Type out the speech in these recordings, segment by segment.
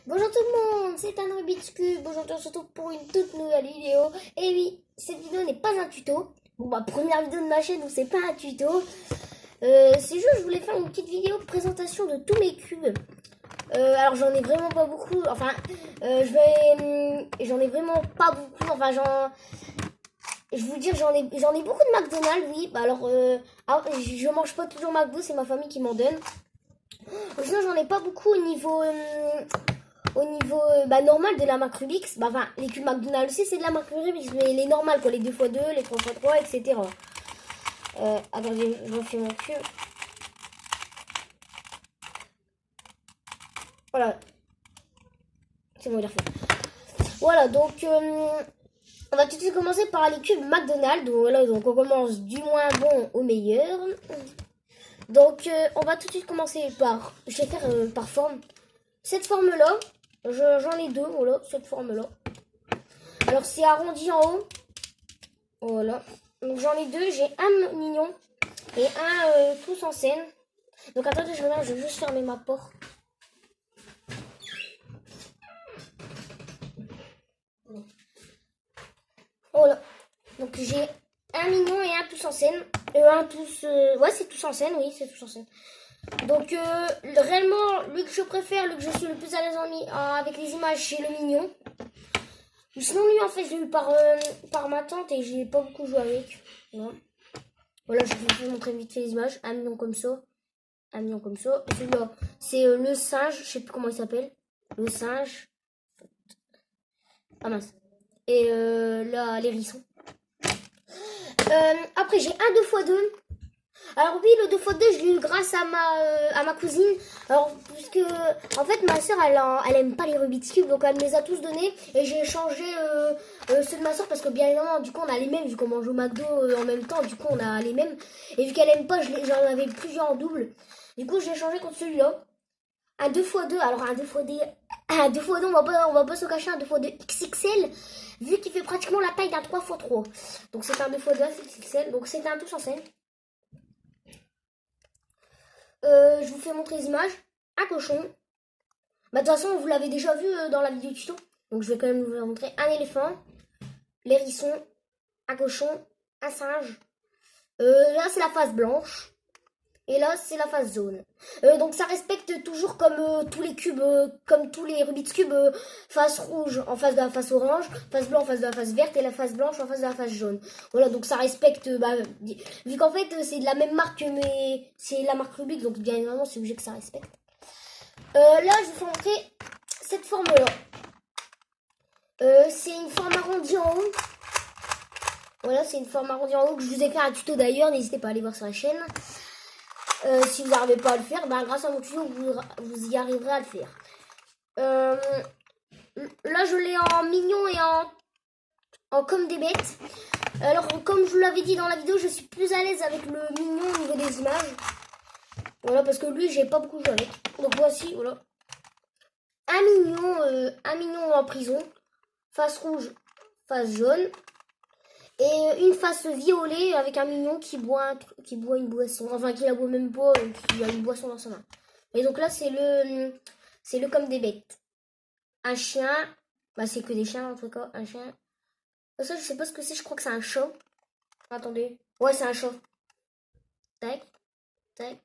Bonjour tout le monde, c'est un Rubik's Cube. Aujourd'hui on se retrouve pour une toute nouvelle vidéo. Et oui, cette vidéo n'est pas un tuto. Bon bah première vidéo de ma chaîne donc c'est pas un tuto. C'est juste je voulais faire une petite vidéo de présentation de tous mes cubes. Alors j'en ai vraiment pas beaucoup. Enfin j'en ai vraiment pas beaucoup. Enfin je vous dire j'en ai beaucoup de McDonald's, oui. Bah je mange pas toujours McDo, c'est ma famille qui m'en donne. Sinon j'en ai pas beaucoup au niveau normal de la marque Rubik's. Bah enfin les cubes McDonald's aussi c'est de la marque Rubik's, mais les normales quoi, les 2x2, les 3x3, etc. Attendez, je refais mon cube. Voilà. C'est bon, il est refait. Voilà, donc on va tout de suite commencer par les cubes McDonald's. Donc voilà, donc on commence du moins bon au meilleur. Donc on va tout de suite commencer par, je vais faire par forme. Cette forme là, j'en ai deux, voilà, cette forme là. Alors c'est arrondi en haut, voilà. Donc j'en ai deux, j'ai un mignon et un tous en scène. Donc attendez, je vais juste fermer ma porte. Voilà. Donc j'ai un mignon et un tous en scène. Ouais, c'est tous en scène, oui, c'est tous en scène. Donc réellement, lui que je préfère, lui que je suis le plus à l'aise avec les images, c'est le mignon. Sinon lui en fait je l'ai eu par ma tante et j'ai pas beaucoup joué avec. Voilà, je vais vous montrer vite fait les images. Un mignon comme ça. Un mignon comme ça. Celui-là, c'est le singe, je sais plus comment il s'appelle. Le singe. Ah mince. Et là, l'hérisson. Après j'ai un 2x2. Alors oui, le 2x2, je l'ai eu grâce à ma cousine. Alors, puisque, en fait, ma soeur, elle aime pas les Rubik's Cube, donc elle me les a tous donnés. Et j'ai échangé ceux de ma soeur, parce que bien évidemment, du coup, on a les mêmes, vu qu'on mange au McDo en même temps, du coup, on a les mêmes. Et vu qu'elle aime pas, j'en avais plusieurs en double. Du coup, j'ai échangé contre celui-là. Un 2x2, alors un 2x2, on va pas se cacher, un 2x2 XXL, vu qu'il fait pratiquement la taille d'un 3x3. Donc c'est un 2x2 XXL, donc c'est un tous en scène. Je vous fais montrer les images. Un cochon. Bah, de toute façon, vous l'avez déjà vu dans la vidéo tuto. Donc, je vais quand même vous montrer. Un éléphant. L'hérisson. Un cochon. Un singe. Là, c'est la face blanche. Et là, c'est la face jaune. Donc, ça respecte toujours comme tous les cubes, comme tous les Rubik's Cube, face rouge en face de la face orange, face blanche en face de la face verte et la face blanche en face de la face jaune. Voilà, donc ça respecte, vu qu'en fait, c'est de la même marque, mais c'est la marque Rubik, donc bien évidemment, c'est obligé que ça respecte. Là, je vous fais montrer cette forme-là. C'est une forme arrondie en haut. Voilà, c'est une forme arrondie en haut que je vous ai fait un tuto d'ailleurs, n'hésitez pas à aller voir sur la chaîne. Si vous n'arrivez pas à le faire, ben, grâce à mon tuto, vous y arriverez à le faire. Là, je l'ai en mignon et en comme des bêtes. Alors, comme je vous l'avais dit dans la vidéo, je suis plus à l'aise avec le mignon au niveau des images. Voilà, parce que lui, j'ai pas beaucoup joué avec. Donc, voici, voilà. Un mignon en prison. Face rouge, face jaune. Et une face violet avec un mignon qui boit une boisson. Enfin, qui la boit même pas, qui a une boisson dans sa main. Et donc là, c'est le comme des bêtes. Un chien. Bah, c'est que des chiens en tout cas. Un chien. Ça, je sais pas ce que c'est. Je crois que c'est un chat. Attendez. Ouais, c'est un chat. Tac. Tac.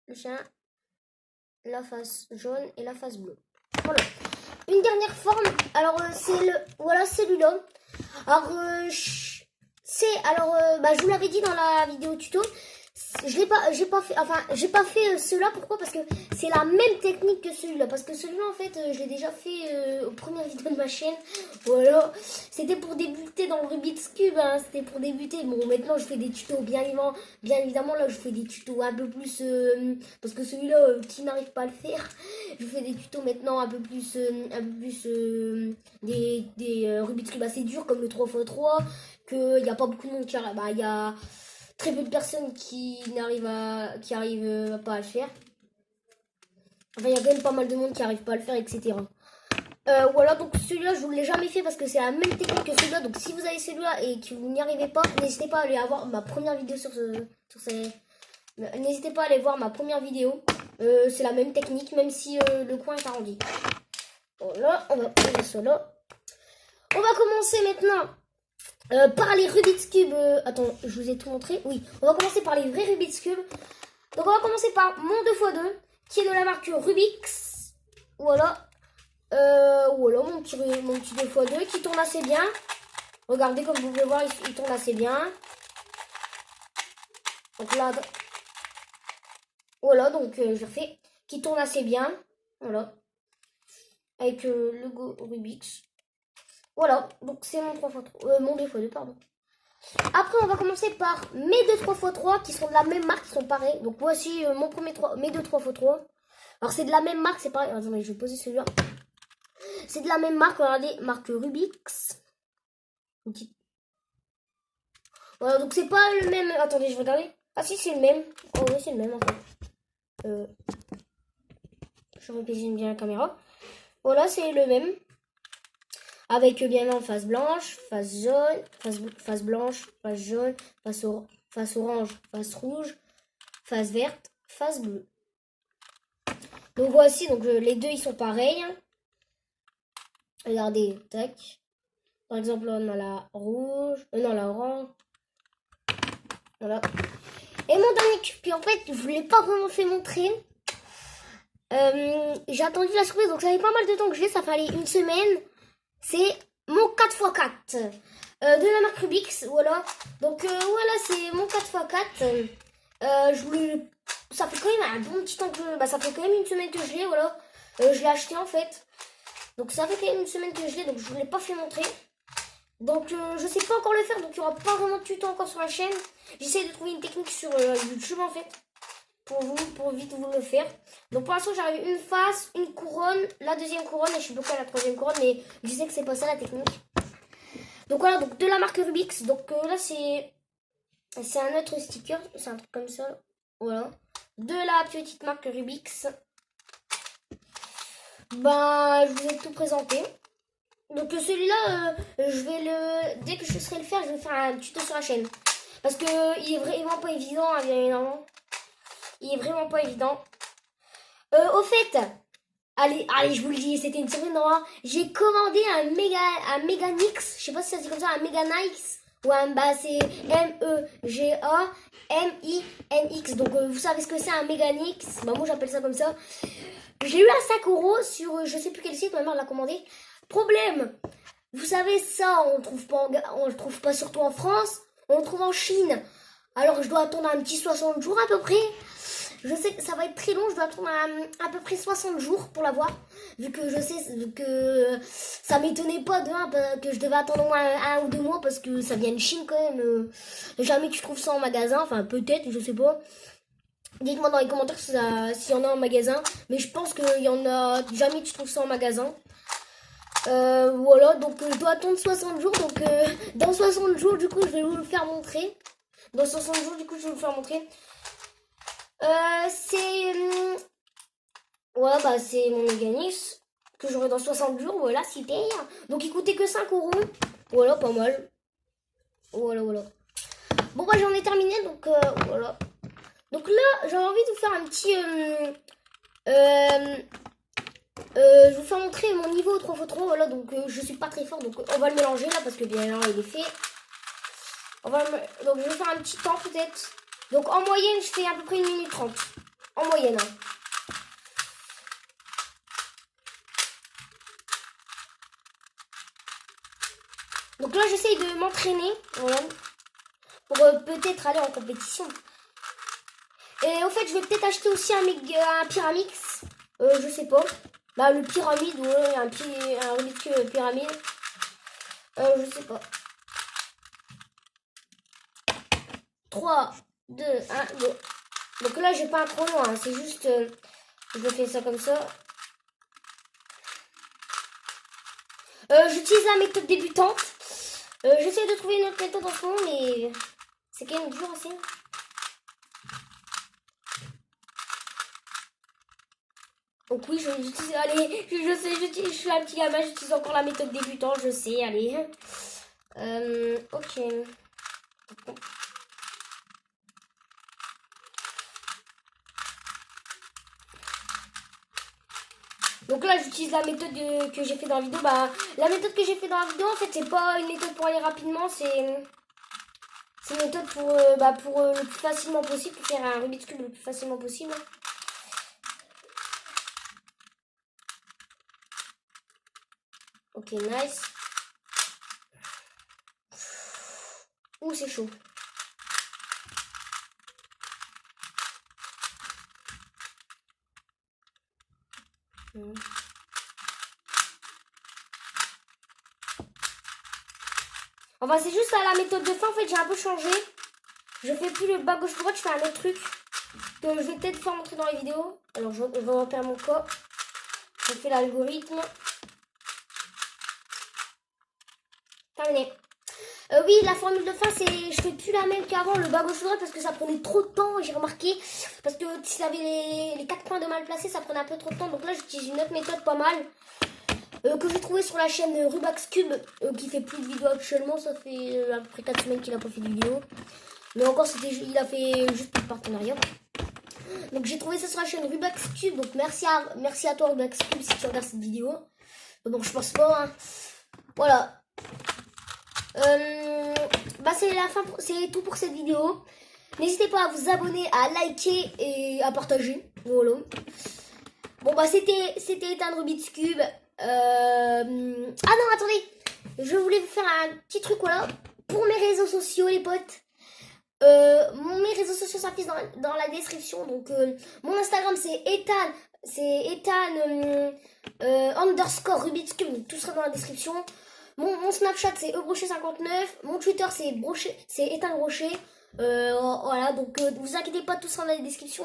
Le chien. La face jaune et la face bleue. Voilà. Une dernière forme. Alors, voilà, celui-là. Alors, je vous l'avais dit dans la vidéo tuto. J'ai pas fait cela. Pourquoi? Parce que c'est la même technique que celui-là. Parce que celui-là, en fait, je l'ai déjà fait aux premières vidéos de ma chaîne. Voilà. C'était pour débuter dans le Rubik's Cube. Hein. C'était pour débuter. Bon, maintenant, je fais des tutos. Bien évidemment, là, je fais des tutos un peu plus... parce que celui-là, qui n'arrive pas à le faire, je fais des tutos maintenant un peu plus... des Rubik's Cube assez durs, comme le 3x3. Qu'il n'y a pas beaucoup de monde qui arrive... Bah, il y a... très peu de personnes qui arrivent pas à le faire. Enfin, il y a quand même pas mal de monde qui arrive pas à le faire, etc. Voilà, donc celui-là, je vous l'ai jamais fait parce que c'est la même technique que celui-là. Donc, si vous avez celui-là et que vous n'y arrivez pas, n'hésitez pas à aller voir ma première vidéo N'hésitez pas à aller voir ma première vidéo. C'est la même technique, même si le coin est arrondi. Voilà, on va poser cela. On va commencer maintenant par les Rubik's Cube. Attends, je vous ai tout montré. Oui, on va commencer par les vrais Rubik's Cube. Donc on va commencer par mon 2x2 qui est de la marque Rubik's. Voilà. Voilà mon petit 2x2 qui tourne assez bien. Regardez, comme vous pouvez voir, il tourne assez bien. Donc là, voilà, donc je refais. Qui tourne assez bien. Voilà. Avec le logo Rubik's. Voilà, donc c'est mon 3x3, mon 2x2, pardon. Après, on va commencer par mes 2 3x3 qui sont de la même marque, qui sont pareils. Donc voici mes 2 3x3. Alors c'est de la même marque, c'est pareil. Attendez, je vais poser celui-là. C'est de la même marque, regardez, marque Rubik's. Voilà, donc c'est pas le même. Attendez, je vais regarder. Ah si, c'est le même. Oh oui, c'est le même en fait. Je repositionne bien la caméra. Voilà, c'est le même. Avec bien en face blanche, face jaune, face blanche, face jaune, face orange, face rouge, face verte, face bleue. Donc voici, donc les deux ils sont pareils. Regardez, tac. Par exemple, on a la rouge, non la orange. Voilà. Et mon dernier cube, puis en fait, je ne vous l'ai pas vraiment fait montrer. J'ai attendu la surprise, donc ça fait pas mal de temps que je l'ai, ça fallait une semaine. C'est mon 4x4 de la marque Rubik's, voilà. Donc voilà, c'est mon 4x4. Je voulais, ça fait quand même un bon petit temps que, ça fait quand même une semaine que je l'ai, voilà. Je l'ai acheté en fait. Donc ça fait quand même une semaine que je l'ai, donc je vous l'ai pas fait montrer. Donc je sais pas encore le faire, donc il n'y aura pas vraiment de tuto encore sur la chaîne. J'essaie de trouver une technique sur YouTube en fait. Pour vite vous le faire. Donc pour l'instant j'arrive une face, une couronne, la deuxième couronne et je suis bloquée à la troisième couronne, mais je sais que c'est pas ça la technique. Donc voilà, donc de la marque Rubik's. Donc là c'est un autre sticker, c'est un truc comme ça. Voilà. De la petite marque Rubik's. Je vous ai tout présenté. Donc celui-là, dès que je serai le faire, je vais faire un tuto sur la chaîne. Parce que il est vraiment pas évident, hein, bien évidemment. Il est vraiment pas évident. Au fait, allez, je vous le dis, c'était une surprise, non, hein. J'ai commandé un Meganix, je sais pas si ça se dit comme ça, un Meganix. Ouais, c'est Meganix. Donc vous savez ce que c'est un Meganix. Moi j'appelle ça comme ça. J'ai eu à 5 € sur je sais plus quel site, ma mère l'a commandé. Problème, vous savez ça, on le trouve pas surtout en France, on le trouve en Chine. Alors je dois attendre un petit 60 jours à peu près. Je sais que ça va être très long, je dois attendre à peu près 60 jours pour l'avoir. Vu que je sais que ça m'étonnait pas que je devais attendre au moins un ou 2 mois parce que ça vient de Chine quand même. Jamais tu trouves ça en magasin, enfin peut-être, je sais pas. Dites-moi dans les commentaires s'il y en a en magasin. Mais je pense qu'il y en a, jamais tu trouves ça en magasin. Voilà, donc je dois attendre 60 jours. Donc dans 60 jours, du coup, je vais vous le faire montrer. Dans 60 jours, du coup, je vais vous le faire montrer. C'est mon Meganix que j'aurai dans 60 jours. Voilà, super. Donc il coûtait que 5 €. Voilà, pas mal. Voilà. Bon, j'en ai terminé. Donc voilà. Donc là, j'ai envie de vous faire un petit... je vais vous faire montrer mon niveau 3x3. Voilà, donc je suis pas très fort. Donc on va le mélanger là parce que bien évidemment il est fait. Donc je vais faire un petit temps peut-être. Donc en moyenne, je fais à peu près 1 minute 30. En moyenne. Hein. Donc là, j'essaye de m'entraîner. Voilà. Pour peut-être aller en compétition. Et au fait, je vais peut-être acheter aussi un Pyramix. Je sais pas. Le pyramide, ouais, un Rubik's pyramide. Je sais pas. 3, 2, 1, go. Donc là, j'ai pas un trop loin. Hein. C'est juste... je fais ça comme ça. J'utilise la méthode débutante. J'essaie de trouver une autre méthode en ce moment, mais c'est quand même dur aussi. Donc oui, j'utilise... Allez, je sais, je suis un petit gamin, j'utilise encore la méthode débutante, je sais, allez. Ok. Donc là, j'utilise la méthode que j'ai fait dans la vidéo. Bah, la méthode que j'ai fait dans la vidéo, en fait, c'est pas une méthode pour aller rapidement, c'est une méthode pour, le plus facilement possible, pour faire un Rubik's Cube le plus facilement possible. Ok, nice. Ouh, c'est chaud. Enfin, c'est juste à la méthode de fin, en fait, j'ai un peu changé. Je fais plus le bas gauche droite, je fais un autre truc que je vais peut-être faire montrer dans les vidéos. Alors, je vais refaire mon cas. Je fais l'algorithme. Terminé. Oui, la formule de fin, je fais plus la même qu'avant, le bas gauche droite, parce que ça prenait trop de temps, j'ai remarqué. Parce que s'il y avait les 4 points de mal placés, ça prenait un peu trop de temps. Donc là, j'utilise une autre méthode pas mal. Que j'ai trouvé sur la chaîne Rubik's Cube, qui fait plus de vidéos actuellement. Ça fait à peu près 4 semaines qu'il a pas fait de vidéo. Mais encore, il a fait juste pour le partenariat. Donc j'ai trouvé ça sur la chaîne Rubik's Cube. Donc merci à toi Rubik's Cube si tu regardes cette vidéo. Bon, je pense pas. Hein. Voilà. C'est la fin, c'est tout pour cette vidéo. N'hésitez pas à vous abonner, à liker et à partager. Voilà. Bon c'était Ethan Rubik's Cube. Ah non, attendez. Je voulais vous faire un petit truc, voilà. Pour mes réseaux sociaux, les potes. Mes réseaux sociaux s'affichent dans la description. Donc mon Instagram c'est Ethan underscore Rubik's Cube. Donc tout sera dans la description. Mon Snapchat c'est ebrochet59. Mon Twitter c'est Ethan Rocher. Voilà, donc vous inquiétez pas, tout sera dans la description.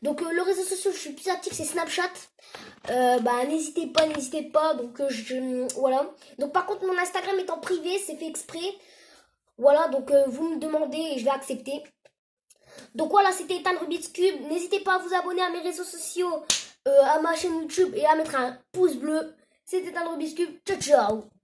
Donc le réseau social je suis plus actif c'est Snapchat. N'hésitez pas. Donc voilà. Donc par contre mon Instagram est en privé, c'est fait exprès. Voilà, donc vous me demandez et je vais accepter. Donc voilà, c'était Ethan Rubik's Cube. N'hésitez pas à vous abonner à mes réseaux sociaux, à ma chaîne YouTube et à mettre un pouce bleu. C'était Ethan Rubik's Cube. Ciao, ciao.